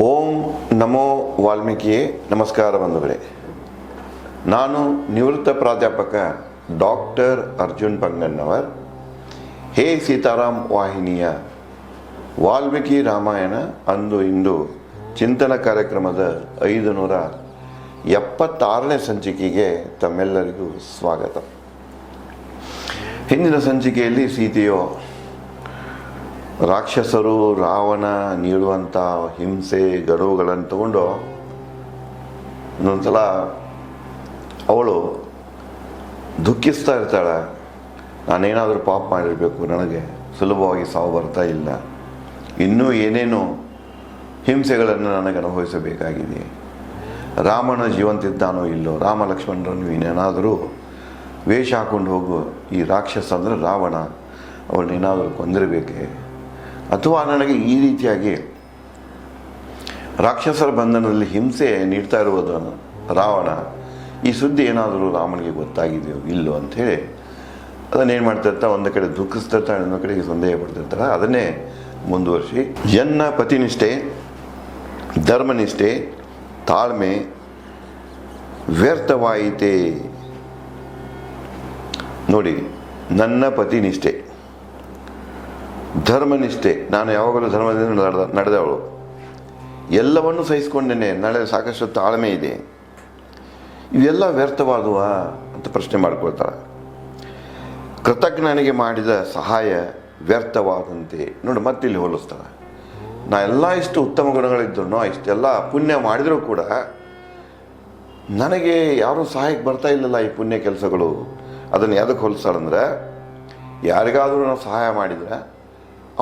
ಓಂ ನಮೋ ವಾಲ್ಮೀಕಿಯೇ. ನಮಸ್ಕಾರ ಬಂಧುಗಳೇ. ನಾನು ನಿವೃತ್ತ ಪ್ರಾಧ್ಯಾಪಕ ಡಾಕ್ಟರ್ ಅರ್ಜುನ್ ಪಂಗಣ್ಣವರ್. ಹೇ ಸೀತಾರಾಮ್ ವಾಹಿನಿಯ ವಾಲ್ಮೀಕಿ ರಾಮಾಯಣ ಅಂದು ಇಂದು ಚಿಂತನ ಕಾರ್ಯಕ್ರಮದ 576ನೇ ಸಂಚಿಕೆಗೆ ತಮ್ಮೆಲ್ಲರಿಗೂ ಸ್ವಾಗತ. ಹಿಂದಿನ ಸಂಚಿಕೆಯಲ್ಲಿ ಸೀತೆಯು ರಾಕ್ಷಸರು ರಾವಣ ನೀಡುವಂಥ ಹಿಂಸೆ ಗಡುವುಗಳನ್ನು ತಗೊಂಡು ಒಂದೊಂದ್ಸಲ ಅವಳು ದುಃಖಿಸ್ತಾ ಇರ್ತಾಳೆ. ನಾನೇನಾದರೂ ಪಾಪ ಮಾಡಿರಬೇಕು, ನನಗೆ ಸುಲಭವಾಗಿ ಸಾವು ಬರ್ತಾ ಇಲ್ಲ, ಇನ್ನೂ ಏನೇನು ಹಿಂಸೆಗಳನ್ನು ನನಗೆ ಅನುಭವಿಸಬೇಕಾಗಿದೆ, ರಾಮನ ಜೀವಂತಿದ್ದಾನೋ ಇಲ್ಲೋ, ರಾಮ ಲಕ್ಷ್ಮಣರನ್ನು ಇನ್ನೇನಾದರೂ ವೇಷ ಹಾಕೊಂಡು ಹೋಗು, ಈ ರಾಕ್ಷಸ ಅಂದರೆ ರಾವಣ, ಅವಳನ್ನೇನಾದರೂ ಕೊಂದಿರಬೇಕೆ, ಅಥವಾ ನನಗೆ ಈ ರೀತಿಯಾಗಿ ರಾಕ್ಷಸರ ಬಂಧನದಲ್ಲಿ ಹಿಂಸೆ ನೀಡ್ತಾ ಇರುವುದು ರಾವಣ, ಈ ಸುದ್ದಿ ಏನಾದರೂ ರಾಮನಿಗೆ ಗೊತ್ತಾಗಿದೆಯೋ ಇಲ್ಲೋ ಅಂಥೇಳಿ ಅದನ್ನೇನು ಮಾಡ್ತಿರ್ತಾರೆ, ಒಂದು ಕಡೆ ದುಃಖಿಸ್ತಿರ್ತಾಳೆ, ಇನ್ನೊಂದು ಕಡೆಗೆ ಸಂದೇಹ ಪಡ್ತಿರ್ತಾರೆ. ಅದನ್ನೇ ಮುಂದುವರಿಸಿ ಎನ್ನ ಪತಿನಿಷ್ಠೆ, ಧರ್ಮನಿಷ್ಠೆ, ತಾಳ್ಮೆ ವ್ಯರ್ಥವಾಯಿತೆ. ನೋಡಿ, ನನ್ನ ಪತಿನಿಷ್ಠೆ, ಧರ್ಮನಿಷ್ಠೆ, ನಾನು ಯಾವಾಗಲೂ ಧರ್ಮದಿಂದ ನಡೆದವಳು, ಎಲ್ಲವನ್ನು ಸಹಿಸ್ಕೊಂಡೇನೆ, ನಾಳೆ ಸಾಕಷ್ಟು ತಾಳ್ಮೆ ಇದೆ, ಇವೆಲ್ಲ ವ್ಯರ್ಥವಾದುವ ಅಂತ ಪ್ರಶ್ನೆ ಮಾಡ್ಕೊಳ್ತಾಳೆ. ಕೃತಜ್ಞನಿಗೆ ಮಾಡಿದ ಸಹಾಯ ವ್ಯರ್ಥವಾದಂತೆ. ನೋಡಿ, ಮತ್ತಿಲ್ಲಿ ಹೋಲಿಸ್ತಾಳೆ. ನಾ ಎಲ್ಲ ಇಷ್ಟು ಉತ್ತಮ ಗುಣಗಳಿದ್ರು, ಇಷ್ಟೆಲ್ಲ ಪುಣ್ಯ ಮಾಡಿದರೂ ಕೂಡ ನನಗೆ ಯಾರೂ ಸಹಾಯಕ್ಕೆ ಬರ್ತಾ ಇಲ್ಲಲ್ಲ ಈ ಪುಣ್ಯ ಕೆಲಸಗಳು. ಅದನ್ನು ಯಾವುದಕ್ಕೆ ಹೋಲಿಸ್ತಾಳಂದ್ರೆ, ಯಾರಿಗಾದರೂ ನಾವು ಸಹಾಯ ಮಾಡಿದರೆ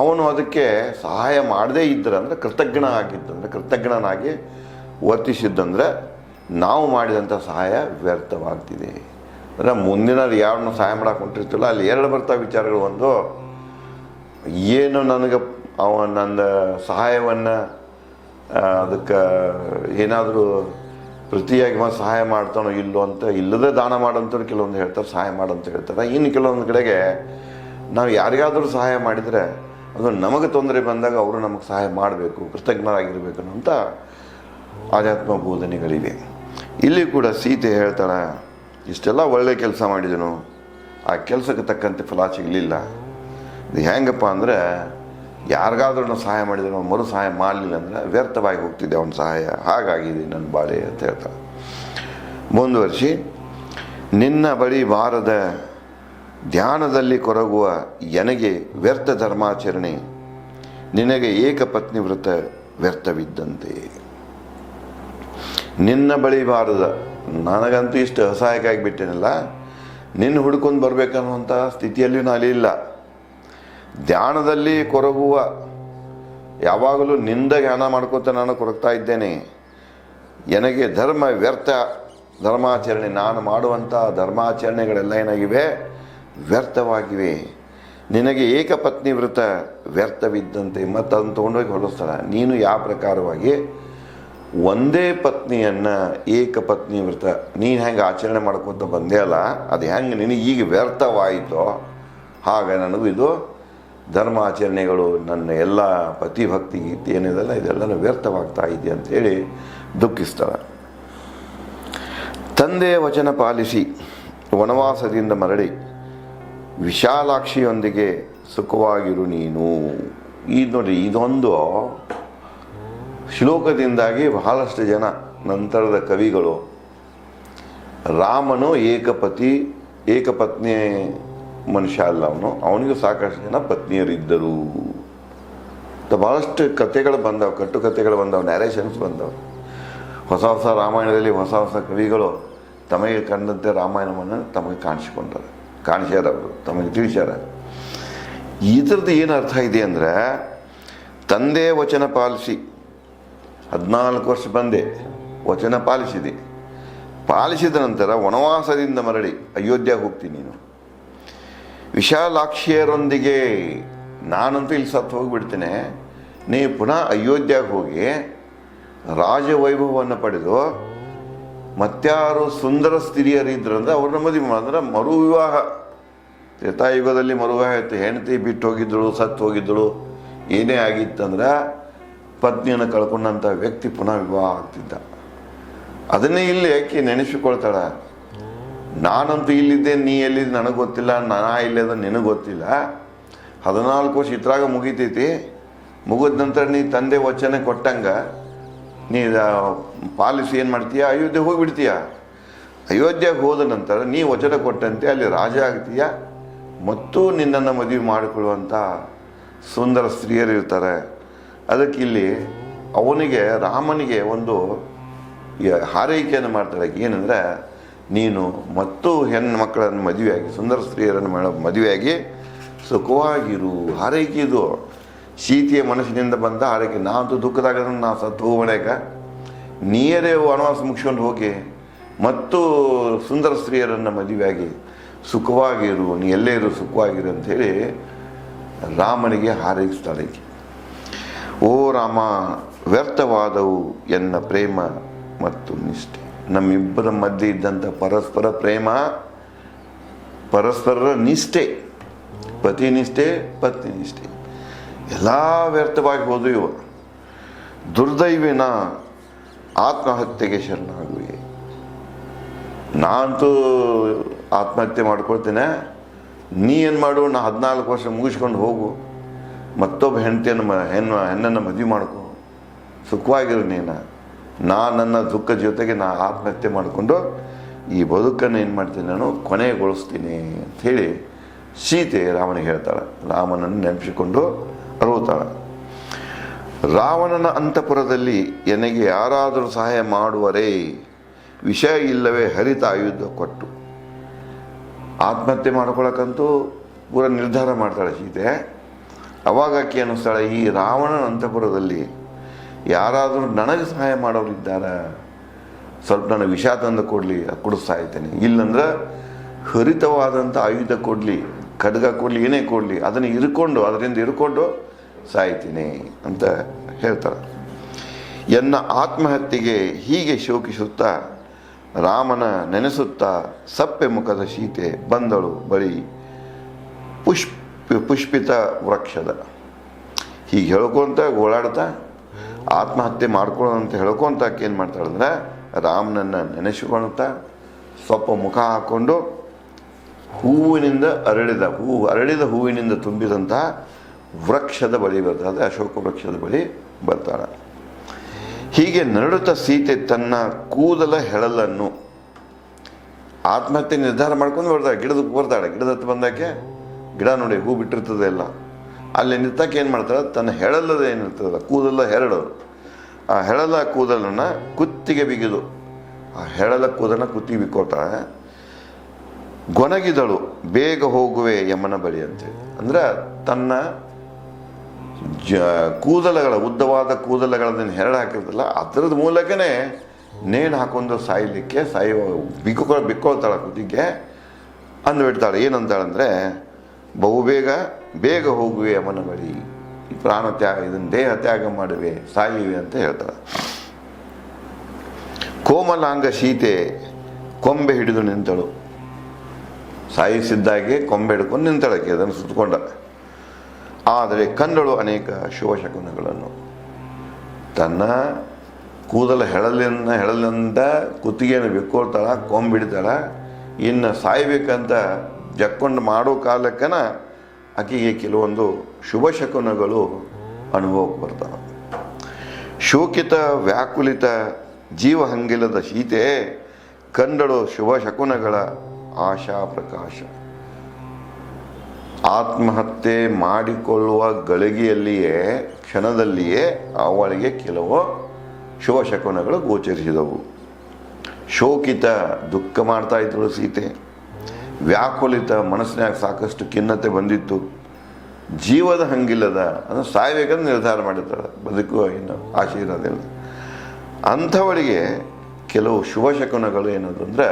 ಅವನು ಅದಕ್ಕೆ ಸಹಾಯ ಮಾಡದೇ ಇದ್ದರೆ ಕೃತಜ್ಞ ಆಗಿದ್ದಂದ್ರೆ, ಕೃತಜ್ಞನಾಗಿ ವರ್ತಿಸಿದ್ದಂದ್ರೆ ನಾವು ಮಾಡಿದಂಥ ಸಹಾಯ ವ್ಯರ್ಥವಾಗ್ತಿದೆ. ಅಂದರೆ ಮುಂದಿನ ಯಾರನ್ನು ಸಹಾಯ ಮಾಡಕ್ಕೆ ಹೊಂಟಿರ್ತಿಲ್ಲ, ಅಲ್ಲಿ ಎರಡು ಬರ್ತಾವೆ ವಿಚಾರಗಳು. ಒಂದು, ಏನು ನನಗೆ ನನ್ನ ಸಹಾಯವನ್ನು ಅದಕ್ಕೆ ಏನಾದರೂ ಪ್ರತಿಯಾಗಿ ಸಹಾಯ ಮಾಡ್ತಾನೋ ಇಲ್ಲೋ ಅಂತ, ಇಲ್ಲದೆ ದಾನ ಮಾಡೋಂಥವ್ರು ಕೆಲವೊಂದು ಹೇಳ್ತಾರೆ, ಸಹಾಯ ಮಾಡೋಂತ ಹೇಳ್ತಾರೆ. ಇನ್ನು ಕೆಲವೊಂದು ಕಡೆಗೆ ನಾವು ಯಾರಿಗಾದರೂ ಸಹಾಯ ಮಾಡಿದರೆ ಅದು ನಮಗೆ ತೊಂದರೆ ಬಂದಾಗ ಅವರು ನಮಗೆ ಸಹಾಯ ಮಾಡಬೇಕು, ಕೃತಜ್ಞರಾಗಿರಬೇಕು ಅನ್ನೋಂಥ ಆಧ್ಯಾತ್ಮ ಬೋಧನೆಗಳಿವೆ. ಇಲ್ಲಿ ಕೂಡ ಸೀತೆ ಹೇಳ್ತಾಳೆ, ಇಷ್ಟೆಲ್ಲ ಒಳ್ಳೆಯ ಕೆಲಸ ಮಾಡಿದನು, ಆ ಕೆಲಸಕ್ಕೆ ತಕ್ಕಂತೆ ಫಲ ಸಿಗಲಿಲ್ಲ. ಇದು ಹೆಂಗಪ್ಪ ಅಂದರೆ, ಯಾರಿಗಾದ್ರೂ ನಾವು ಸಹಾಯ ಮಾಡಿದ್ರೆ ನಾವು ಮರು ಸಹಾಯ ಮಾಡಲಿಲ್ಲ ಅಂದರೆ ವ್ಯರ್ಥವಾಗಿ ಹೋಗ್ತಿದ್ದೆ ಅವನ ಸಹಾಯ, ಹಾಗಾಗಿದೆ ನನ್ನ ಬಾಳೆ ಅಂತ ಹೇಳ್ತಾಳೆ. ಮುಂದುವರಿಸಿ, ನಿನ್ನ ಬಳಿ ಬಾರದ ಧ್ಯಾನದಲ್ಲಿ ಕೊರಗುವ ಎನಗೆ ವ್ಯರ್ಥ ಧರ್ಮಾಚರಣೆ, ನಿನಗೆ ಏಕಪತ್ನಿ ವ್ರತ ವ್ಯರ್ಥವಿದ್ದಂತೆ. ನಿನ್ನ ಬಳಿ ಬಾರದ, ನನಗಂತೂ ಇಷ್ಟು ಅಸಹಾಯಕ ಆಗಿಬಿಟ್ಟೇನಲ್ಲ, ನಿನ್ನ ಹುಡ್ಕೊಂಡು ಬರ್ಬೇಕನ್ನುವಂಥ ಸ್ಥಿತಿಯಲ್ಲಿ ನಾನಿಲ್ಲ. ಧ್ಯಾನದಲ್ಲಿ ಕೊರಗುವ, ಯಾವಾಗಲೂ ನಿಂದ ಧ್ಯಾನ ಮಾಡ್ಕೊತ ನಾನು ಕೊರಗ್ತಾ ಇದ್ದೇನೆ. ನನಗೆ ಧರ್ಮ ವ್ಯರ್ಥ ಧರ್ಮಾಚರಣೆ, ನಾನು ಮಾಡುವಂಥ ಧರ್ಮಾಚರಣೆಗಳೆಲ್ಲ ಏನಾಗಿವೆ, ವ್ಯರ್ಥವಾಗಿವೆ. ನಿನಗೆ ಏಕಪತ್ನಿ ವ್ರತ ವ್ಯರ್ಥವಿದ್ದಂತೆ. ಮತ್ತು ಅದನ್ನು ತೊಗೊಂಡೋಗಿ ಹೊಲಿಸ್ತಾಳೆ. ನೀನು ಯಾವ ಪ್ರಕಾರವಾಗಿ ಒಂದೇ ಪತ್ನಿಯನ್ನು ಏಕಪತ್ನಿ ವ್ರತ ನೀನು ಹೆಂಗೆ ಆಚರಣೆ ಮಾಡ್ಕೊತ ಬಂದೇ ಅಲ್ಲ, ಅದು ಹೆಂಗೆ ನಿನಗೆ ಈಗ ವ್ಯರ್ಥವಾಯಿತೋ ಹಾಗೆ ನನಗೂ ಇದು ಧರ್ಮಾಚರಣೆಗಳು, ನನ್ನ ಎಲ್ಲ ಪತಿಭಕ್ತಿ ಗೀತೆ ಏನಿದೆಲ್ಲ ಇದೆಲ್ಲ ವ್ಯರ್ಥವಾಗ್ತಾ ಇದೆ ಅಂಥೇಳಿ ದುಃಖಿಸ್ತಾಳೆ. ತಂದೆಯ ವಚನ ಪಾಲಿಸಿ ವನವಾಸದಿಂದ ಮರಳಿ ವಿಶಾಲಾಕ್ಷಿಯೊಂದಿಗೆ ಸುಖವಾಗಿರು ನೀನು. ಇದು ನೋಡಿ, ಇದೊಂದು ಶ್ಲೋಕದಿಂದಾಗಿ ಬಹಳಷ್ಟು ಜನ ನಂತರದ ಕವಿಗಳು ರಾಮನು ಏಕಪತ್ನಿ ಮನುಷ್ಯ ಅಲ್ಲ, ಅವನಿಗೂ ಸಾಕಷ್ಟು ಜನ ಪತ್ನಿಯರಿದ್ದರು ಅಂತ ಬಹಳಷ್ಟು ಕಥೆಗಳು ಬಂದವು, ಕಟ್ಟುಕಥೆಗಳು ಬಂದವು, ನ್ಯಾರೇಷನ್ಸ್ ಬಂದವು. ಹೊಸ ಹೊಸ ರಾಮಾಯಣದಲ್ಲಿ ಹೊಸ ಹೊಸ ಕವಿಗಳು ತಮಗೆ ಕಂಡಂತೆ ರಾಮಾಯಣವನ್ನು ತಮಗೆ ಕಾಣಿಸ್ಯಾರವರು, ತಮಗೆ ತಿಳಿಸ್ಯಾರ. ಇದರದ್ದು ಏನು ಅರ್ಥ ಇದೆ ಅಂದರೆ, ತಂದೆ ವಚನ ಪಾಲಿಸಿ 14 ವರ್ಷ ಬಂದೆ, ವಚನ ಪಾಲಿಸಿದ ನಂತರ ವನವಾಸದಿಂದ ಮರಳಿ ಅಯೋಧ್ಯೆಗೆ ಹೋಗ್ತೀನಿ ನೀನು. ವಿಶಾಲಾಕ್ಷಿಯರೊಂದಿಗೆ, ನಾನಂತೂ ಇಲ್ಲಿ ಸತ್ತು ಹೋಗಿಬಿಡ್ತೇನೆ, ನೀ ಪುನಃ ಅಯೋಧ್ಯೆಗೆ ಹೋಗಿ ರಾಜವೈಭವವನ್ನು ಪಡೆದು ಮತ್ಯಾರು ಸುಂದರ ಸ್ತ್ರೀಯರಿದ್ರಂದ್ರೆ ಅವ್ರನ್ನ ಮದುವೆ ಮಾಡಿದ್ರೆ ಮರು ವಿವಾಹ. ತ್ರೇತಾಯುಗದಲ್ಲಿ ಮರುವಿವಾಹ ಇತ್ತು, ಹೆಂಡತಿ ಬಿಟ್ಟು ಹೋಗಿದ್ದಳು, ಸತ್ತು ಹೋಗಿದ್ದಳು, ಏನೇ ಆಗಿತ್ತಂದ್ರೆ ಪತ್ನಿಯನ್ನು ಕಳ್ಕೊಂಡಂಥ ವ್ಯಕ್ತಿ ಪುನಃ ವಿವಾಹ ಆಗ್ತಿದ್ದ. ಅದನ್ನೇ ಇಲ್ಲಿ ಯಾಕೆ ನೆನೆಸಿಕೊಳ್ತಾಳ, ನಾನಂತೂ ಇಲ್ಲಿದ್ದೆ, ನೀ ಎಲ್ಲಿದ್ದೆ ನನಗೆ ಗೊತ್ತಿಲ್ಲ, ನಾ ಇಲ್ಲದ ನಿನಗೆ ಗೊತ್ತಿಲ್ಲ. 14 ವರ್ಷ ಇದ್ರಾಗ ಮುಗಿತೈತಿ. ಮುಗಿದ ನಂತರ ನೀ ತಂದೆ ವಚನ ಕೊಟ್ಟಂಗ ನೀ ಪಾಲಿಸಿ ಏನು ಮಾಡ್ತೀಯ, ಅಯೋಧ್ಯೆ ಹೋಗಿಬಿಡ್ತೀಯ. ಅಯೋಧ್ಯೆಗೆ ಹೋದ ನಂತರ ನೀ ವಚನ ಕೊಟ್ಟಂತೆ ಅಲ್ಲಿ ರಾಜ ಆಗ್ತೀಯ ಮತ್ತು ನಿನ್ನನ್ನು ಮದುವೆ ಮಾಡಿಕೊಳ್ಳುವಂಥ ಸುಂದರ ಸ್ತ್ರೀಯರು ಇರ್ತಾರೆ. ಅದಕ್ಕೆ ಇಲ್ಲಿ ಅವನಿಗೆ ರಾಮನಿಗೆ ಒಂದು ಹಾರೈಕೆಯನ್ನು ಮಾಡ್ತಾಳೆ. ಏನಂದರೆ, ನೀನು ಮತ್ತು ಹೆಣ್ಣು ಮಕ್ಕಳನ್ನು ಮದುವೆಯಾಗಿ ಸುಂದರ ಸ್ತ್ರೀಯರನ್ನು ಮದುವೆಯಾಗಿ ಸುಖವಾಗಿರು. ಹಾರೈಕೆ ಇದು ಸೀತೆಯ ಮನಸ್ಸಿನಿಂದ ಬಂದ ಹಾರೈಕೆ. ನಾನಂತೂ ದುಃಖದಾಗ ನಾ ಸತ್ತು ಹೋಗೋಣಾಗ ನೀರೇ ವನವಾಸ ಮುಗಿಸ್ಕೊಂಡು ಹೋಗಿ ಮತ್ತು ಸುಂದರ ಸ್ತ್ರೀಯರನ್ನು ಮದುವೆಯಾಗಿ ಸುಖವಾಗಿರು, ನೀ ಎಲ್ಲೇ ಇರು ಸುಖವಾಗಿರು ಅಂಥೇಳಿ ರಾಮನಿಗೆ ಹಾರೈಸ್ತಾಳೆ. ಓ ರಾಮ, ವ್ಯರ್ಥವಾದವು ಎನ್ನ ಪ್ರೇಮ ಮತ್ತು ನಿಷ್ಠೆ. ನಮ್ಮಿಬ್ಬರ ಮಧ್ಯೆ ಇದ್ದಂಥ ಪರಸ್ಪರ ಪ್ರೇಮ, ಪರಸ್ಪರರ ನಿಷ್ಠೆ, ಪತಿ ನಿಷ್ಠೆ ಪತ್ನಿ ನಿಷ್ಠೆ ಎಲ್ಲ ವ್ಯರ್ಥವಾಗಿ ಹೋದು. ಇವ ದುರ್ದೈವಿನ ಆತ್ಮಹತ್ಯೆಗೆ ಶರಣಾಗುವೆ. ನಾನಂತೂ ಆತ್ಮಹತ್ಯೆ ಮಾಡ್ಕೊಳ್ತೇನೆ, ನೀ ಏನು ಮಾಡು, ನಾ 14 ವರ್ಷ ಮುಗಿಸ್ಕೊಂಡು ಹೋಗು, ಮತ್ತೊಬ್ಬ ಹೆಣ್ಣನ್ನು ಮದುವೆ ಮಾಡ್ಕೊ, ಸುಖವಾಗಿರು ನೀನು. ನನ್ನ ದುಃಖ ಜೊತೆಗೆ ನಾ ಆತ್ಮಹತ್ಯೆ ಮಾಡಿಕೊಂಡು ಈ ಬದುಕನ್ನು ಏನು ಮಾಡ್ತೀನಿ, ನಾನು ಕೊನೆಗೊಳಿಸ್ತೀನಿ ಅಂಥೇಳಿ ಸೀತೆ ರಾಮನಿಗೆ ಹೇಳ್ತಾಳೆ. ರಾಮನನ್ನು ನೆನಪಿಸಿಕೊಂಡು ಅಳುತ್ತಾಳೆ. ರಾವಣನ ಅಂತಃಪುರದಲ್ಲಿ ನನಗೆ ಯಾರಾದರೂ ಸಹಾಯ ಮಾಡುವರೇ, ವಿಷಯ ಇಲ್ಲವೇ ಹರಿತ ಆಯುಧ ಕೊಟ್ಟು. ಆತ್ಮಹತ್ಯೆ ಮಾಡ್ಕೊಳಕ್ಕಂತೂ ಪೂರ ನಿರ್ಧಾರ ಮಾಡ್ತಾಳೆ ಸೀತೆ. ಅವಾಗ ಆಕೆ ಅನ್ನಿಸ್ತಾಳೆ, ಈ ರಾವಣನ ಅಂತಃಪುರದಲ್ಲಿ ಯಾರಾದರೂ ನನಗೆ ಸಹಾಯ ಮಾಡೋರು ಇದ್ದಾರೆ, ಸ್ವಲ್ಪ ನನಗೆ ವಿಷ ತಂದು ಕೊಡಲಿ, ಕುಡಿಸ್ತಾ ಇದ್ದೇನೆ. ಇಲ್ಲಂದ್ರೆ ಹರಿತವಾದಂಥ ಆಯುಧ ಕೊಡಲಿ, ಖಡ್ಗ ಕೊಡಲಿ, ಏನೇ ಕೊಡಲಿ, ಅದರಿಂದ ಇರ್ಕೊಂಡು ಸಾಯ್ತೀನಿ ಅಂತ ಹೇಳ್ತಾಳೆ. ಎನ್ನ ಆತ್ಮಹತ್ಯೆಗೆ ಹೀಗೆ ಶೋಕಿಸುತ್ತಾ ರಾಮನ ನೆನೆಸುತ್ತಾ ಸಪ್ಪೆ ಮುಖದ ಸೀತೆ ಬಂದಳು ಬಳಿ ಪುಷ್ಪಿತ ವೃಕ್ಷದ. ಹೀಗೆ ಹೇಳ್ಕೊತ ಓಡಾಡ್ತಾ ಆತ್ಮಹತ್ಯೆ ಮಾಡ್ಕೊಳ್ಳೋ ಅಂತ ಹೇಳ್ಕೊತ ಏನು ಮಾಡ್ತಾಳಂದ್ರೆ, ರಾಮನನ್ನು ನೆನೆಸಿಕೊಳ್ತಾ ಸ್ವಲ್ಪ ಮುಖ ಹಾಕ್ಕೊಂಡು ಹೂವಿನಿಂದ ಅರಳಿದ ಹೂವಿನಿಂದ ತುಂಬಿದಂಥ ವೃಕ್ಷದ ಬಳಿ ಬರ್ತಾಳೆ, ಅಶೋಕ ವೃಕ್ಷದ ಬಳಿ ಬರ್ತಾಳೆ. ಹೀಗೆ ನರಳುತ್ತಾ ಸೀತೆ ತನ್ನ ಕೂದಲ ಹೆಳಲನ್ನು, ಆತ್ಮಹತ್ಯೆ ನಿರ್ಧಾರ ಮಾಡ್ಕೊಂಡು ಬರ್ತಾಳೆ. ಗಿಡದ ಹತ್ತು ಬಂದಾಕೆ ಗಿಡ ನೋಡಿ ಹೂ ಬಿಟ್ಟಿರ್ತದೆ ಎಲ್ಲ, ಅಲ್ಲಿ ನಿಂತಕ್ಕೆ ಏನು ಮಾಡ್ತಾಳೆ, ತನ್ನ ಹೆಳಲದ ಏನಿರ್ತದಲ್ಲ ಕೂದಲ ಹೆರಳೋದು, ಆ ಹೆಳಲ ಕೂದಲನ್ನು ಕುತ್ತಿಗೆ ಬಿಗಿದು ಆ ಹೆಳಲ ಕೂದಲನ್ನ ಕುತ್ತಿಗೆ ಬಿಕ್ಕೋತಾಳೆ. ಗೊನಗಿದಳು ಬೇಗ ಹೋಗುವೆ ಯಮನ ಬಳಿ ಅಂತೇಳಿ. ಅಂದ್ರೆ ತನ್ನ ಕೂದಲಗಳ ಉದ್ದವಾದ ಕೂದಲಗಳನ್ನ ಹೆರಳು ಹಾಕಿರ್ತಲ್ಲ ಅದರದ ಮೂಲಕನೇ ನೇಣು ಹಾಕೊಂಡು ಸಾಯಲಿಕ್ಕೆ ಬಿಕ್ಕೊಳ್ತಾಳೆ ಕುತ್ತಿಗೆ ಅಂದುಬಿಡ್ತಾಳೆ. ಏನಂತಾಳಂದ್ರೆ, ಬೇಗ ಹೋಗುವೆ ಯಮನ ಬಳಿ, ಈ ಪ್ರಾಣ ತ್ಯಾಗ, ಇದನ್ನು ದೇಹ ತ್ಯಾಗ ಮಾಡುವೆ, ಸಾಯುವೆ ಅಂತ ಹೇಳ್ತಾಳೆ. ಕೋಮಲಾಂಗ ಸೀತೆ ಕೊಂಬೆ ಹಿಡಿದು ನಿಂತಳು. ಸಾಯಿಸಿದ್ದಾಗೆ ಕೊಂಬೆ ಹಿಡ್ಕೊಂಡು ನಿಂತಳಕ್ಕೆ, ಅದನ್ನು ಸುತ್ತಕೊಂಡ. ಆದರೆ ಕಂಡಳು ಅನೇಕ ಶುಭಶಕುನಗಳನ್ನು. ತನ್ನ ಕೂದಲ ಹೆಳಲಿಂದ ಕುತ್ತಿಗೆಯನ್ನು ಬೆಕ್ಕೊಳ್ತಾಳ, ಕೊಂಬಿಡ್ತಾಳ. ಇನ್ನು ಸಾಯ್ಬೇಕಂತ ಜಕ್ಕೊಂಡು ಮಾಡೋ ಕಾಲಕ್ಕನ ಆಕೆಗೆ ಕೆಲವೊಂದು ಶುಭಶಕುನಗಳು ಅನುಭವಕ್ಕೆ ಬರ್ತಾವೆ. ಶೋಕಿತ ವ್ಯಾಕುಲಿತ ಜೀವಹಂಗಿಲದ ಸೀತೆ ಕಂಡಳು ಶುಭಶಕುನಗಳ ಆಶಾ ಪ್ರಕಾಶ. ಆತ್ಮಹತ್ಯೆ ಮಾಡಿಕೊಳ್ಳುವ ಗಳಿಗೆಯಲ್ಲಿಯೇ ಕ್ಷಣದಲ್ಲಿಯೇ ಅವಳಿಗೆ ಕೆಲವು ಶುಭಶಕುನಗಳು ಗೋಚರಿಸಿದವು. ಶೋಕಿತ ದುಃಖ ಮಾಡ್ತಾ ಇದ್ದಳು ಸೀತೆ. ವ್ಯಾಕುಲಿತ ಮನಸ್ಸಿನಾಗ ಸಾಕಷ್ಟು ಖಿನ್ನತೆ ಬಂದಿತ್ತು. ಜೀವದ ಹಂಗಿಲ್ಲದ ಅಂದರೆ ಸಾಯ್ಬೇಕಂತ ನಿರ್ಧಾರ ಮಾಡಿರ್ತಾಳೆ, ಬದುಕುವ ಇನ್ನು ಆಶೆ ಇರೋದಿಲ್ಲ. ಅಂಥವಳಿಗೆ ಕೆಲವು ಶುಭಶಕುನಗಳು ಏನದು ಅಂದರೆ,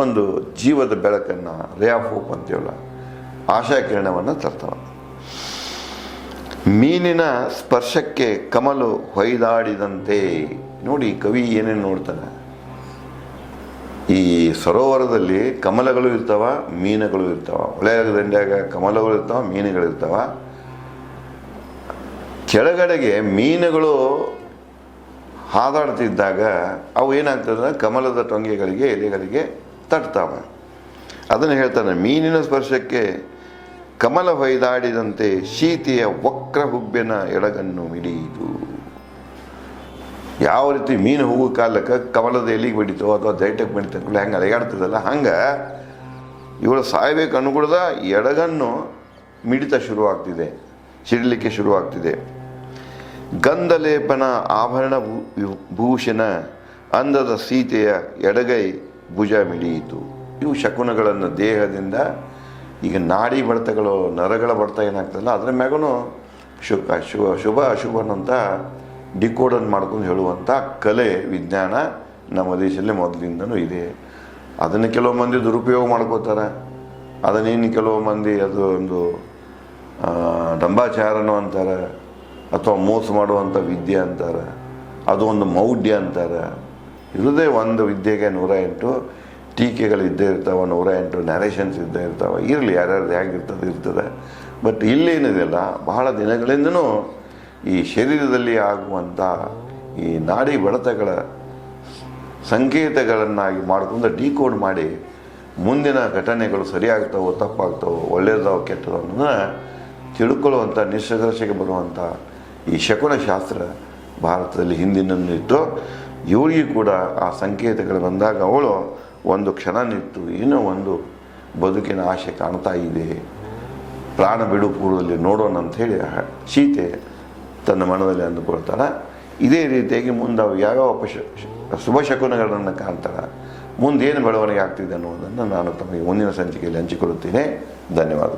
ಒಂದು ಜೀವದ ಬೆಳಕನ್ನು, ರೇ ಆಫ್ ಹೋಪ್ ಅಂತೀವಲ್ಲ, ಆಶಾಕಿರಣವನ್ನು ತರ್ತಾಳೆ. ಮೀನಿನ ಸ್ಪರ್ಶಕ್ಕೆ ಕಮಲು ಹೊಯ್ದಾಡಿದಂತೆ. ನೋಡಿ ಕವಿ ಏನೇನು ನೋಡ್ತಾನೆ. ಈ ಸರೋವರದಲ್ಲಿ ಕಮಲಗಳು ಇರ್ತಾವ, ಮೀನುಗಳು ಇರ್ತಾವ. ಹೊಳೆಯ ದಂಡ್ಯಾಗ ಕಮಲಗಳು ಇರ್ತಾವ, ಮೀನುಗಳು ಇರ್ತಾವ. ಕೆಳಗಡೆಗೆ ಮೀನುಗಳು ಹಾದಾಡ್ತಿದ್ದಾಗ ಅವು ಏನಾಗ್ತದೆ, ಕಮಲದ ಟೊಂಗೆಗಳಿಗೆ ಎಲೆಗಳಿಗೆ ತಟ್ತಾವೆ. ಅದನ್ನು ಹೇಳ್ತಾನೆ, ಮೀನಿನ ಸ್ಪರ್ಶಕ್ಕೆ ಕಮಲ ಹೊಯ್ದಾಡಿದಂತೆ ಶೀತೆಯ ವಕ್ರ ಹುಬ್ಬಿನ ಎಡಗನ್ನು ಮಿಡಿಯಿತು. ಯಾವ ರೀತಿ ಮೀನು ಹೋಗೋ ಕಾಲಕ್ಕೆ ಕಮಲದ ಎಲಿಗೆ ಬಡಿತೋ ಅಥವಾ ದೈಟಕ್ಕೆ ಬಡಿತ ಹೆಂಗೆ ಅಲೆಗಾಡ್ತದಲ್ಲ, ಹಂಗೆ ಇವಳು ಸಾಯ್ಬೇಕು ಅನುಗುಣದ ಎಡಗನ್ನು ಮಿಡಿತ ಶುರುವಾಗ್ತಿದೆ, ಸಿಡಲಿಕ್ಕೆ ಶುರುವಾಗ್ತಿದೆ. ಗಂಧಲೇಪನ ಆಭರಣ ಭೂಷಣ ಅಂದದ ಸೀತೆಯ ಎಡಗೈ ಭುಜ ಮಿಡಿಯಿತು. ಇವು ಶಕುನಗಳನ್ನು ದೇಹದಿಂದ, ಈಗ ನಾಡಿ ಬಡ್ತಗಳು, ನರಗಳ ಬಡ್ತ ಏನಾಗ್ತದಲ್ಲ ಅದರ ಮ್ಯಾಗೂ ಶುಭ ಅಶುಭನಂತ ಡಿಕೋಡನ್ ಮಾಡ್ಕೊಂಡು ಹೇಳುವಂಥ ಕಲೆ ವಿಜ್ಞಾನ ನಮ್ಮ ದೇಶದಲ್ಲಿ ಮೊದಲಿಂದನೂ ಇದೆ. ಅದನ್ನು ಕೆಲವು ಮಂದಿ ದುರುಪಯೋಗ ಮಾಡ್ಕೋತಾರೆ. ಅದನ್ನೇನು ಕೆಲವು ಮಂದಿ ಅದು ಒಂದು ದಂಬಾಚಾರನೋ ಅಂತಾರೆ, ಅಥವಾ ಮೋಸ ಮಾಡುವಂಥ ವಿದ್ಯೆ ಅಂತಾರೆ, ಅದು ಒಂದು ಮೌಢ್ಯ ಅಂತಾರೆ. ಇರೋದೇ ಒಂದು ವಿದ್ಯೆಗೆ 108 ಟೀಕೆಗಳು ಇದ್ದೇ ಇರ್ತಾವೆ, 108 ನ್ಯಾರೇಷನ್ಸ್ ಇದ್ದೇ ಇರ್ತಾವೆ. ಇರಲಿ, ಯಾರ್ಯಾರ್ದು ಇರ್ತದೆ. ಬಟ್ ಇಲ್ಲೇನಿದೆಯಲ್ಲ, ಬಹಳ ದಿನಗಳಿಂದನೂ ಈ ಶರೀರದಲ್ಲಿ ಆಗುವಂಥ ಈ ನಾಡಿ ಬಡಿತಗಳ ಸಂಕೇತಗಳನ್ನಾಗಿ ಮಾಡ್ಕೊಂಡು ಡಿಕೋಡ್ ಮಾಡಿ ಮುಂದಿನ ಘಟನೆಗಳು ಸರಿಯಾಗ್ತಾವೋ ತಪ್ಪಾಗ್ತಾವೋ ಒಳ್ಳೆಯದಾವೋ ಕೆಟ್ಟದೋ ಅನ್ನೋದನ್ನ ತಿಳ್ಕೊಳ್ಳುವಂಥ ನಿಷ್ಕರ್ಷೆಗೆ ಬರುವಂಥ ಈ ಶಕುನ ಶಾಸ್ತ್ರ ಭಾರತದಲ್ಲಿ ಹಿಂದಿನಲ್ಲಿತ್ತು. ಇವಳಿಗೆ ಕೂಡ ಆ ಸಂಕೇತಗಳು ಬಂದಾಗ ಅವಳು ಒಂದು ಕ್ಷಣ ನಿಂತು ಏನೋ ಒಂದು ಬದುಕಿನ ಆಸೆ ಕಾಣ್ತಾ ಇದೆ, ಪ್ರಾಣ ಬಿಡು ಪೂರ್ವದಲ್ಲಿ ನೋಡೋಣ ಅಂಥೇಳಿ ಸೀತೆ ತನ್ನ ಮನದಲ್ಲಿ ಅಂದುಕೊಳ್ತಾಳೆ. ಇದೇ ರೀತಿಯಾಗಿ ಮುಂದೆ ಅವು ಯಾವ್ಯಾವ ಶುಭ ಶಕುನಗಳನ್ನು ಕಾಣ್ತಾಳೆ, ಮುಂದೇನು ಬೆಳವಣಿಗೆ ಆಗ್ತಿದೆ ಅನ್ನೋದನ್ನು ನಾನು ತಮಗೆ ಮುಂದಿನ ಸಂಚಿಕೆಯಲ್ಲಿ ಹಂಚಿಕೊಳ್ಳುತ್ತೇನೆ. ಧನ್ಯವಾದ.